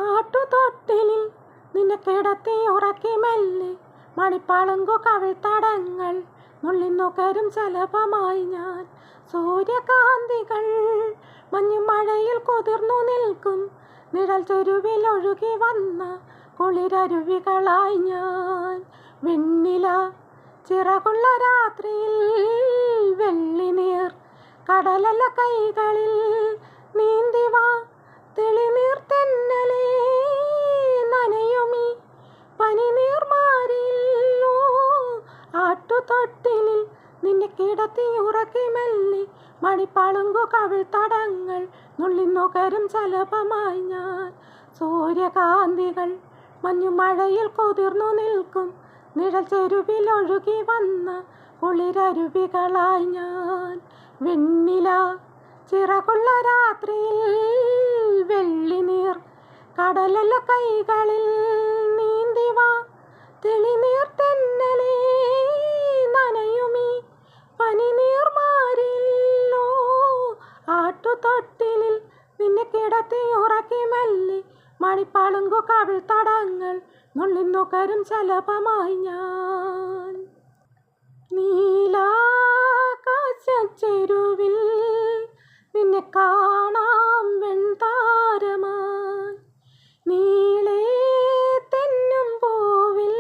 ആട്ടുതൊട്ടിലിൽ നിന്നെ കിടത്തി ഉറക്കി മെല്ലെ മണിപ്പളുങ്കു കവിൾത്തടങ്ങൾ നുള്ളിനുകരും ശലഭമായി ഞാൻ. സൂര്യകാന്തികൾ മഞ്ഞുമഴയിൽ കുതിർന്നു നിൽക്കും നിഴൽ ചെരുവിൽ ഒഴുകി വന്ന കുളിരരുവികളായി ഞാൻ. വെണ്ണില ചിറകുള്ള രാത്രിയിൽ വെള്ളിനീർ കടലല കൈകളിൽ നീന്തിവാ. തെളിനീർ തെന്നലേ നനയുമീ പനിനീർമാരില്ലോ. ആട്ടുതൊട്ടിലിൽ നിന്നെ കിടത്തി ഉറക്കി മെല്ലെ മണിപ്പളുങ്കു കവിൾത്തടങ്ങൾ നുള്ളിനുകരും ശലഭമായി ഞാൻ. സൂര്യകാന്തികൾ മഞ്ഞുമഴയിൽ കുതിർന്നു നിൽക്കും നിഴൽ ചെരുവിൽ ഒഴുകി വന്ന കുളിരരുവികളായി ഞാൻ. വെണ്ണില ചിറകുള്ള രാത്രിയിൽ വെള്ളിനീർ കടലല കൈകളിൽ നീന്തിവാ. തെളിനീർ തെന്നലേ നനയുമീ പനിനീർമാരില്ലോ. ആട്ടുതൊട്ടിലിൽ നിന്നെ കിടത്തി ഉറക്കി മെല്ലെ മണിപ്പളുങ്കു കവിൾത്തടങ്ങൾ നുള്ളിനുകരും ശലഭമായി ഞാൻ. നീലാകാശച്ചെരുവിൽ നിന്നെ കാണാം വെൺതാരമായി. നീളേ തെന്നും പൂവിൽ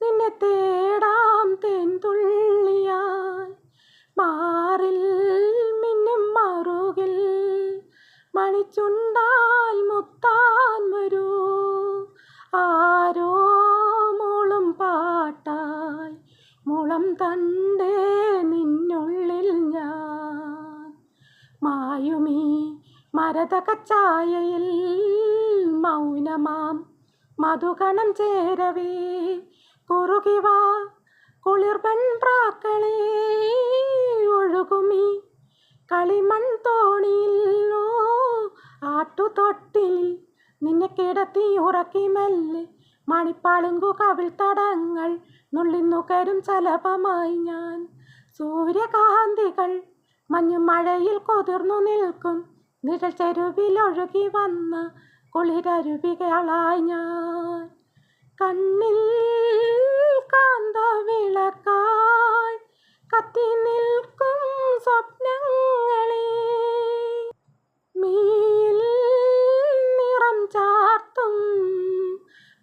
നിന്നെ തേടാം തേൻതുള്ളിയായി. മാറിൽ മിന്നും മറുകിൽ മണിച്ചുണ്ടാൽ മുത്താൻ വരൂ. ആരോ മൂളും പാട്ടായി മുളം തണ്ടേ നിന്നുള്ളിൽ ഞാൻ. മായുമീ മരതകച്ചായയിൽ മൗനമാം മധുകണം ചേരവേ കുറുകിവാ. കുളിർപെൺ പ്രാക്കളേ ഒഴുകുമീ കളിമൺ തോണിയില്ലോ. ആട്ടുതൊട്ടിലിൽ നിന്നെ കിടത്തി ഉറക്കി മെല്ലെ മണിപ്പളുങ്കു കവിൾത്തടങ്ങൾ നുള്ളിനുകരും ശലഭമായി ഞാൻ. സൂര്യകാന്തികൾ മഞ്ഞുമഴയിൽ കുതിർന്നു നിൽക്കും നിഴൽ ചെരുവിൽ ഒഴുകി വന്ന കുളിരരുവികളായി ഞാൻ. കണ്ണിൽ കാന്തവിളക്കായി കത്തി നിൽക്കും സ്വപ്നങ്ങളെ മീയിൽ നിറം ചാർത്തും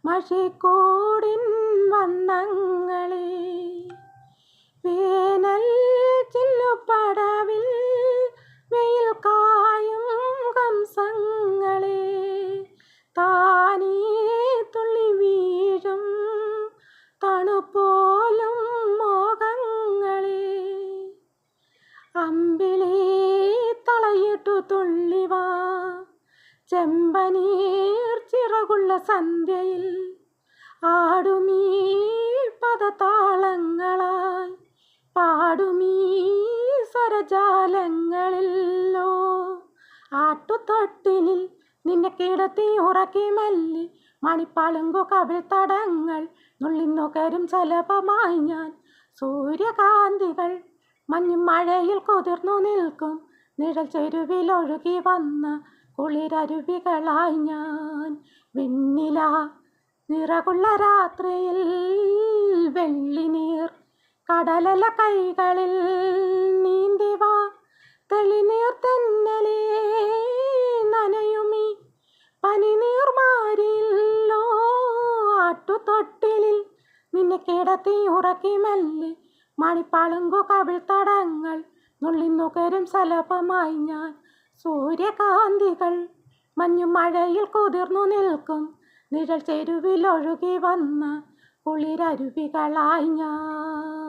മഷിക്കൂടിൻ വണ്ണങ്ങളെ. വേനൽ ചില്ലുപടവിൽ വെയിൽ കായും ഹംസങ്ങളെ. താനേ തുള്ളി വീഴും തണുപ്പോലും മോഹങ്ങളെ. അമ്പിളി തളയിട്ടു തുള്ളിവാ ചെമ്പനീർ ചിറകുള്ള സന്ധ്യയിൽ. ആടുമീ പദതാളങ്ങളായി പാടുമീ സ്വരജാലങ്ങളില്ലോ. ആട്ടുതൊട്ടിലിൽ നിന്നെ കിടത്തി ഉറക്കി മെല്ലെ മണിപ്പളുങ്കു കവിൾത്തടങ്ങൾ നുള്ളിനുകരും ശലഭമായി ഞാൻ. സൂര്യകാന്തികൾ മഞ്ഞുമഴയിൽ കുതിർന്നു നിൽക്കും നിഴൽ ചെരുവിൽ ഒഴുകി വന്ന കുളിരരുവികളായി ഞാൻ. വെണ്ണില നിറകുള്ള രാത്രിയിൽ വെള്ളിനീർ കടലല കൈകളിൽ നീന്തിവാ. തെളിനീർ തെന്നലേ നനയുമീ പനിനീർമാരില്ലോ. ആട്ടുതൊട്ടിലിൽ നിന്നെ കിടത്തി ഉറക്കി മെല്ലെ മണിപ്പളുങ്കു കവിൾത്തടങ്ങൾ നുള്ളിനുകരും ശലഭമായി ഞാൻ. സൂര്യകാന്തികൾ മഞ്ഞുമഴയിൽ കുതിർന്നു നിൽക്കും നിഴൽ ചെരുവിൽ ഒഴുകി വന്ന കുളിരരുവികളായി ഞാൻ.